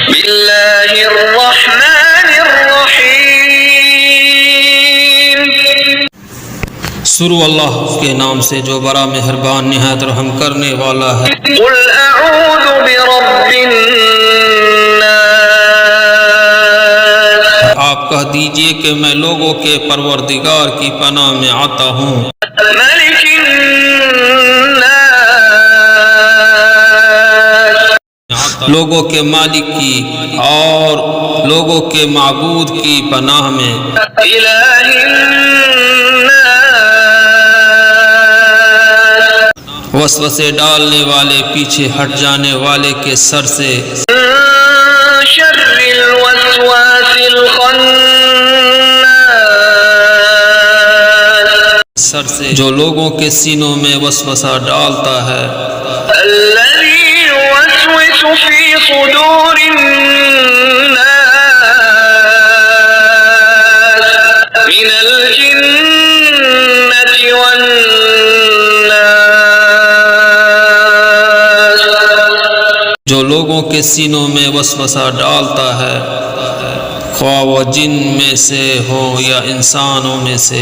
بالله الرحمن الرحيم شروع اللہ کے نام سے جو بڑا مہربان نہایت رحم کرنے والا ہے۔ قل اعوذ برب الناس آپ کہہ دیجئے کہ میں لوگوں کے پروردگار کی پناہ میں آتا ہوں۔ ملك الناس لوگوں کے مالک کی اور لوگوں کے معبود کی پناہ میں۔ إله الناس وسوسے ڈالنے والے پیچھے ہٹ جانے والے کے سر سے۔ من شر الوسواس الخناس سر سے جو لوگوں کے سینوں میں وسوسہ ڈالتا ہے۔ الذي يوسوس في صدور الناس من الجنة والناس جو لوگوں کے سینوں میں وسوسہ ڈالتا ہے، خواہ وہ جن میں سے ہو یا انسانوں میں سے۔